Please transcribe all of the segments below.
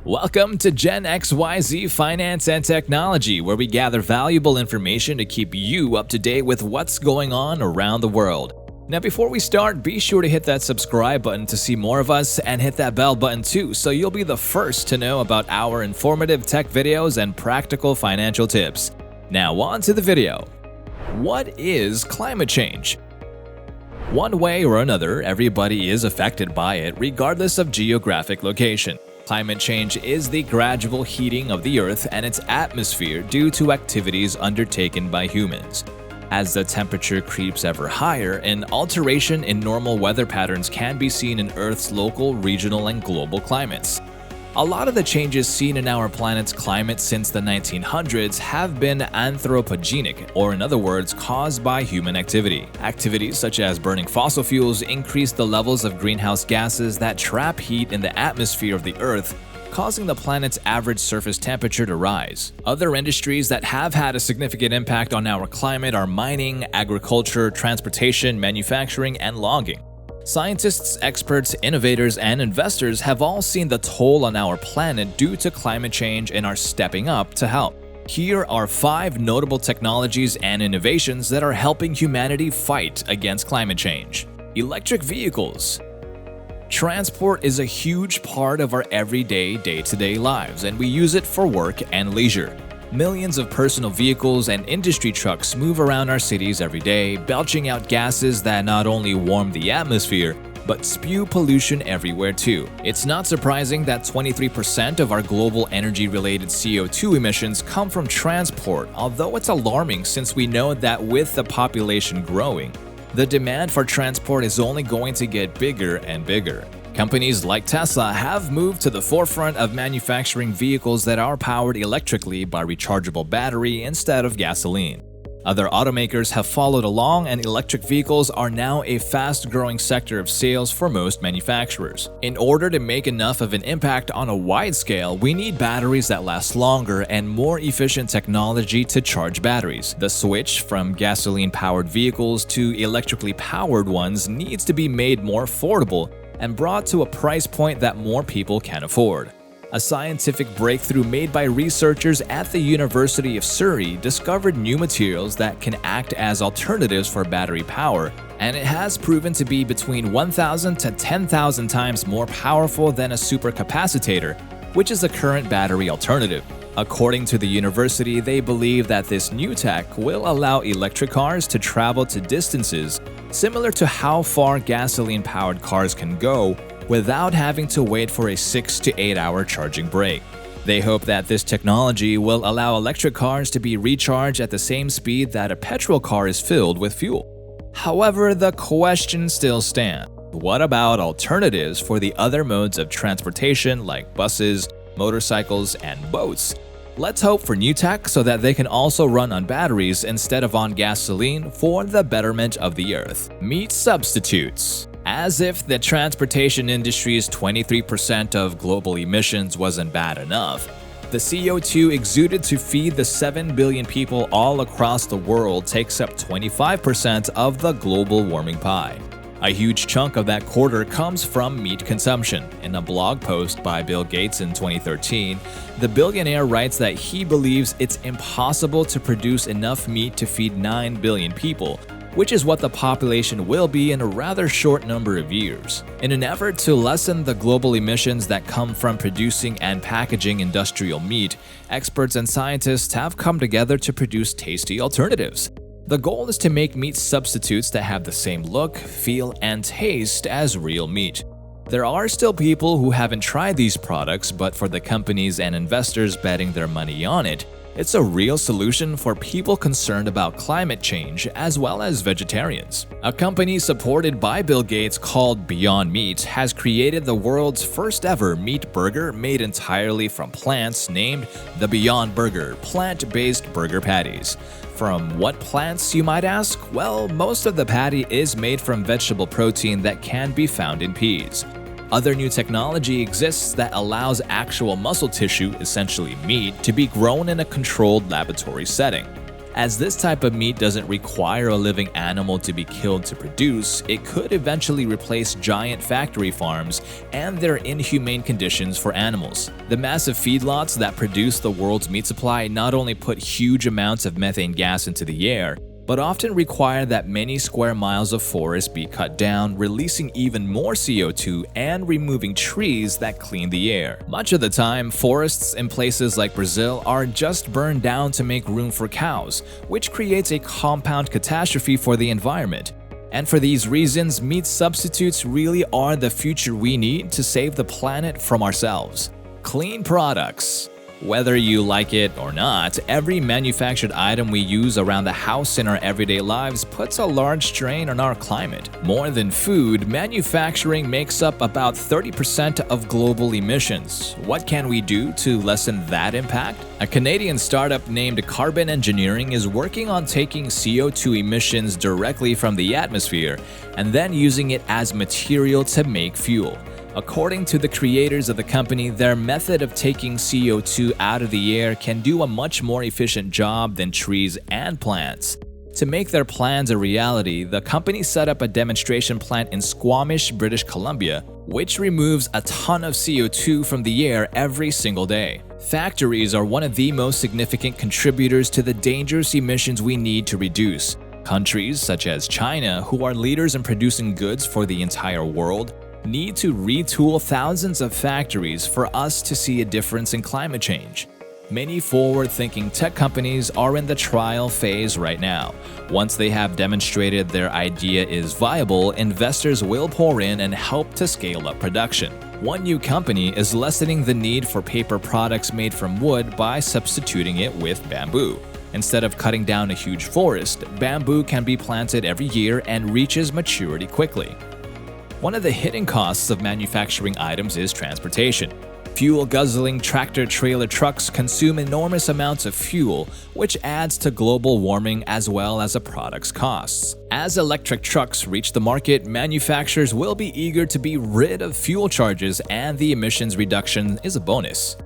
Welcome to Gen XYZ Finance and Technology, where we gather valuable information to keep you up to date with what's going on around the world. Now, before we start, be sure to hit that subscribe button to see more of us and hit that bell button too, so you'll be the first to know about our informative tech videos and practical financial tips. Now on to the video. What is climate change? One way or another, everybody is affected by it regardless of geographic location. Climate change is the gradual heating of the Earth and its atmosphere due to activities undertaken by humans. As the temperature creeps ever higher, an alteration in normal weather patterns can be seen in Earth's local, regional, and global climates. A lot of the changes seen in our planet's climate since the 1900s have been anthropogenic, or in other words, caused by human activity. Activities such as burning fossil fuels increase the levels of greenhouse gases that trap heat in the atmosphere of the Earth, causing the planet's average surface temperature to rise. Other industries that have had a significant impact on our climate are mining, agriculture, transportation, manufacturing, and logging. Scientists, experts, innovators, and investors have all seen the toll on our planet due to climate change and are stepping up to help. Here are 5 notable technologies and innovations that are helping humanity fight against climate change. Electric vehicles. Transport is a huge part of our everyday, day-to-day lives, and we use it for work and leisure. Millions of personal vehicles and industry trucks move around our cities every day, belching out gases that not only warm the atmosphere, but spew pollution everywhere too. It's not surprising that 23% of our global energy-related CO2 emissions come from transport, although it's alarming since we know that with the population growing, the demand for transport is only going to get bigger and bigger. Companies like Tesla have moved to the forefront of manufacturing vehicles that are powered electrically by rechargeable battery instead of gasoline. Other automakers have followed along, and electric vehicles are now a fast-growing sector of sales for most manufacturers. In order to make enough of an impact on a wide scale, we need batteries that last longer and more efficient technology to charge batteries. The switch from gasoline-powered vehicles to electrically powered ones needs to be made more affordable and brought to a price point that more people can afford. A scientific breakthrough made by researchers at the University of Surrey discovered new materials that can act as alternatives for battery power, and it has proven to be between 1,000 to 10,000 times more powerful than a supercapacitor, which is the current battery alternative. According to the university, they believe that this new tech will allow electric cars to travel to distances similar to how far gasoline-powered cars can go without having to wait for a 6 to 8 hour charging break. They hope that this technology will allow electric cars to be recharged at the same speed that a petrol car is filled with fuel. However, the question still stands. What about alternatives for the other modes of transportation like buses, motorcycles, and boats? Let's hope for new tech so that they can also run on batteries instead of on gasoline for the betterment of the Earth. Meat substitutes. As if the transportation industry's 23% of global emissions wasn't bad enough, the CO2 exuded to feed the 7 billion people all across the world takes up 25% of the global warming pie. A huge chunk of that quarter comes from meat consumption. In a blog post by Bill Gates in 2013, the billionaire writes that he believes it's impossible to produce enough meat to feed 9 billion people, which is what the population will be in a rather short number of years. In an effort to lessen the global emissions that come from producing and packaging industrial meat, experts and scientists have come together to produce tasty alternatives. The goal is to make meat substitutes that have the same look, feel, and taste as real meat. There are still people who haven't tried these products, but for the companies and investors betting their money on it, it's a real solution for people concerned about climate change as well as vegetarians. A company supported by Bill Gates called Beyond Meat has created the world's first ever meat burger made entirely from plants named the Beyond Burger plant-based burger patties. From what plants, you might ask? Well, most of the patty is made from vegetable protein that can be found in peas. Other new technology exists that allows actual muscle tissue, essentially meat, to be grown in a controlled laboratory setting. As this type of meat doesn't require a living animal to be killed to produce, it could eventually replace giant factory farms and their inhumane conditions for animals. The massive feedlots that produce the world's meat supply not only put huge amounts of methane gas into the air, but often require that many square miles of forest be cut down, releasing even more CO2 and removing trees that clean the air. Much of the time, forests in places like Brazil are just burned down to make room for cows, which creates a compound catastrophe for the environment. And for these reasons, meat substitutes really are the future we need to save the planet from ourselves. Clean products. Whether you like it or not, every manufactured item we use around the house in our everyday lives puts a large strain on our climate. More than food, manufacturing makes up about 30% of global emissions. What can we do to lessen that impact? A Canadian startup named Carbon Engineering is working on taking CO2 emissions directly from the atmosphere and then using it as material to make fuel. According to the creators of the company, their method of taking CO2 out of the air can do a much more efficient job than trees and plants. To make their plans a reality, the company set up a demonstration plant in Squamish, British Columbia, which removes a ton of CO2 from the air every single day. Factories are one of the most significant contributors to the dangerous emissions we need to reduce. Countries such as China, who are leaders in producing goods for the entire world, need to retool thousands of factories for us to see a difference in climate change. Many forward-thinking tech companies are in the trial phase right now. Once they have demonstrated their idea is viable, investors will pour in and help to scale up production. One new company is lessening the need for paper products made from wood by substituting it with bamboo. Instead of cutting down a huge forest, bamboo can be planted every year and reaches maturity quickly. One of the hidden costs of manufacturing items is transportation. Fuel-guzzling tractor-trailer trucks consume enormous amounts of fuel, which adds to global warming as well as a product's costs. As electric trucks reach the market, manufacturers will be eager to be rid of fuel charges, and the emissions reduction is a bonus.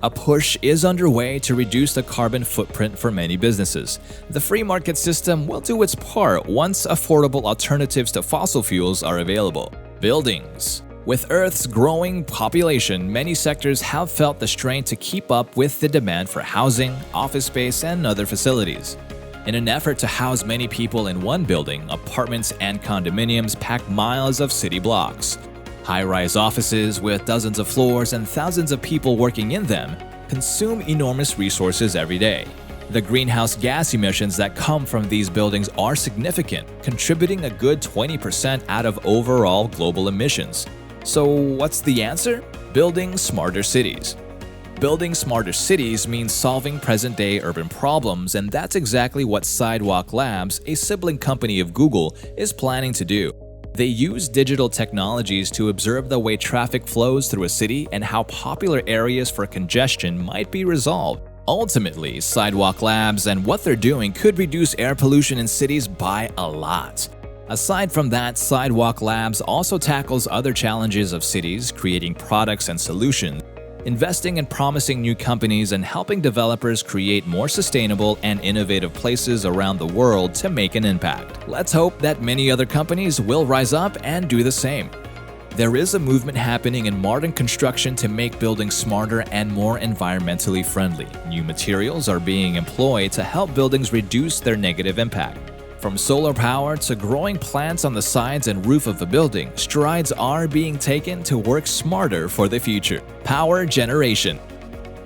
A push is underway to reduce the carbon footprint for many businesses. The free market system will do its part once affordable alternatives to fossil fuels are available. Buildings. With Earth's growing population, many sectors have felt the strain to keep up with the demand for housing, office space, and other facilities. In an effort to house many people in one building, apartments and condominiums pack miles of city blocks. High-rise offices with dozens of floors and thousands of people working in them consume enormous resources every day. The greenhouse gas emissions that come from these buildings are significant, contributing a good 20% out of overall global emissions. So what's the answer? Building smarter cities. Building smarter cities means solving present-day urban problems, and that's exactly what Sidewalk Labs, a sibling company of Google, is planning to do. They use digital technologies to observe the way traffic flows through a city and how popular areas for congestion might be resolved. Ultimately, Sidewalk Labs and what they're doing could reduce air pollution in cities by a lot. Aside from that, Sidewalk Labs also tackles other challenges of cities, creating products and solutions, investing in promising new companies, and helping developers create more sustainable and innovative places around the world to make an impact. Let's hope that many other companies will rise up and do the same. There is a movement happening in modern construction to make buildings smarter and more environmentally friendly. New materials are being employed to help buildings reduce their negative impact. From solar power to growing plants on the sides and roof of a building, strides are being taken to work smarter for the future. Power generation.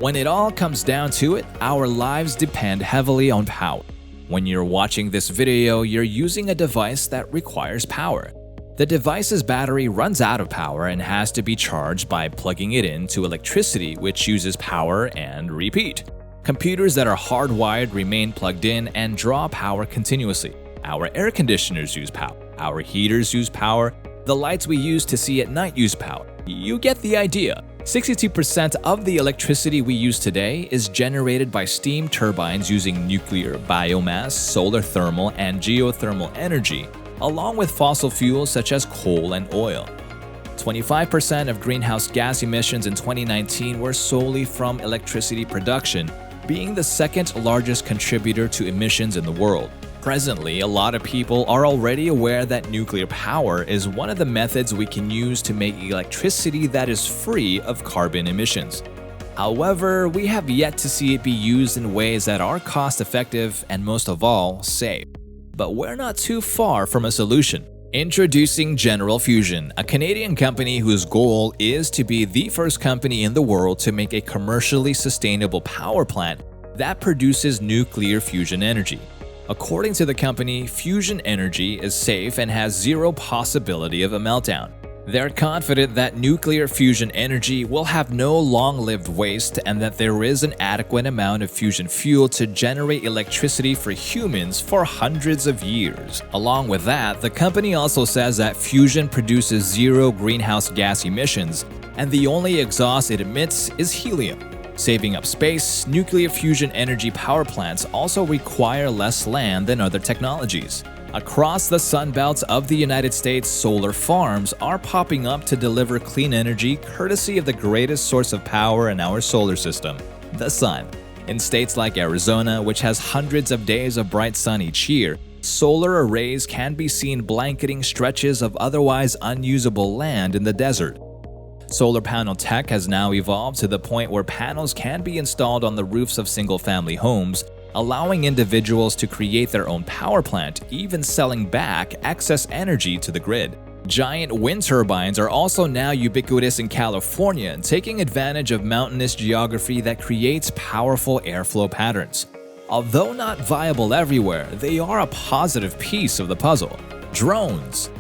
When it all comes down to it, our lives depend heavily on power. When you're watching this video, you're using a device that requires power. The device's battery runs out of power and has to be charged by plugging it into electricity, which uses power and repeat. Computers that are hardwired remain plugged in and draw power continuously. Our air conditioners use power. Our heaters use power. The lights we use to see at night use power. You get the idea. 62% of the electricity we use today is generated by steam turbines using nuclear, biomass, solar thermal, and geothermal energy, along with fossil fuels such as coal and oil. 25% of greenhouse gas emissions in 2019 were solely from electricity production, being the second largest contributor to emissions in the world. Presently, a lot of people are already aware that nuclear power is one of the methods we can use to make electricity that is free of carbon emissions. However, we have yet to see it be used in ways that are cost-effective and, most of all, safe. But we're not too far from a solution. Introducing General Fusion, a Canadian company whose goal is to be the first company in the world to make a commercially sustainable power plant that produces nuclear fusion energy. According to the company, fusion energy is safe and has zero possibility of a meltdown. They're confident that nuclear fusion energy will have no long-lived waste and that there is an adequate amount of fusion fuel to generate electricity for humans for hundreds of years. Along with that, the company also says that fusion produces zero greenhouse gas emissions, and the only exhaust it emits is helium. Saving up space, nuclear fusion energy power plants also require less land than other technologies. Across the sunbelt of the United States, solar farms are popping up to deliver clean energy courtesy of the greatest source of power in our solar system, the sun. In states like Arizona, which has hundreds of days of bright sun each year, solar arrays can be seen blanketing stretches of otherwise unusable land in the desert. Solar panel tech has now evolved to the point where panels can be installed on the roofs of single-family homes, allowing individuals to create their own power plant, even selling back excess energy to the grid. Giant wind turbines are also now ubiquitous in California, taking advantage of mountainous geography that creates powerful airflow patterns. Although not viable everywhere, they are a positive piece of the puzzle. Drones.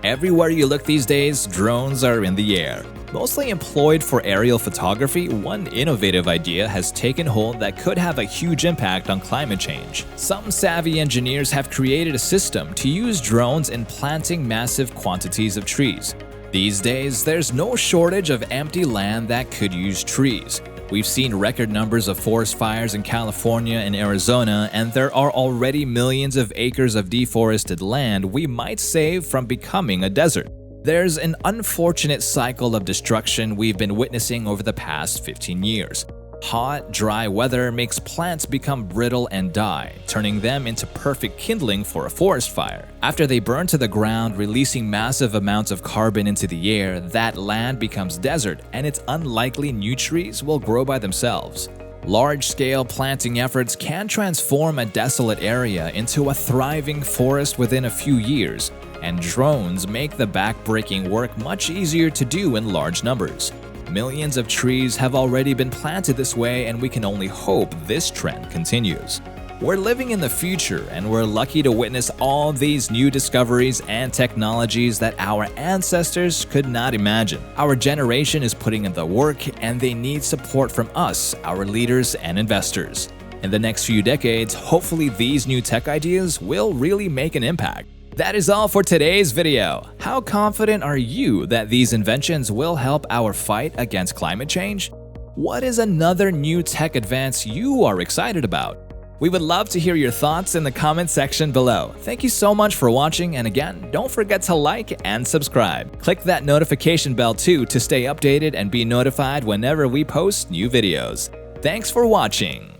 Everywhere you look these days, drones are in the air. Mostly employed for aerial photography, one innovative idea has taken hold that could have a huge impact on climate change. Some savvy engineers have created a system to use drones in planting massive quantities of trees. These days, there's no shortage of empty land that could use trees. We've seen record numbers of forest fires in California and Arizona, and there are already millions of acres of deforested land we might save from becoming a desert. There's an unfortunate cycle of destruction we've been witnessing over the past 15 years. Hot, dry weather makes plants become brittle and die, turning them into perfect kindling for a forest fire. After they burn to the ground, releasing massive amounts of carbon into the air, that land becomes desert, and it's unlikely new trees will grow by themselves. Large-scale planting efforts can transform a desolate area into a thriving forest within a few years, and drones make the back-breaking work much easier to do in large numbers. Millions of trees have already been planted this way, and we can only hope this trend continues. We're living in the future, and we're lucky to witness all these new discoveries and technologies that our ancestors could not imagine. Our generation is putting in the work, and they need support from us, our leaders and investors. In the next few decades, hopefully these new tech ideas will really make an impact. That is all for today's video. How confident are you that these inventions will help our fight against climate change? What is another new tech advance you are excited about? We would love to hear your thoughts in the comment section below. Thank you so much for watching, and again, don't forget to like and subscribe. Click that notification bell too to stay updated and be notified whenever we post new videos. Thanks for watching.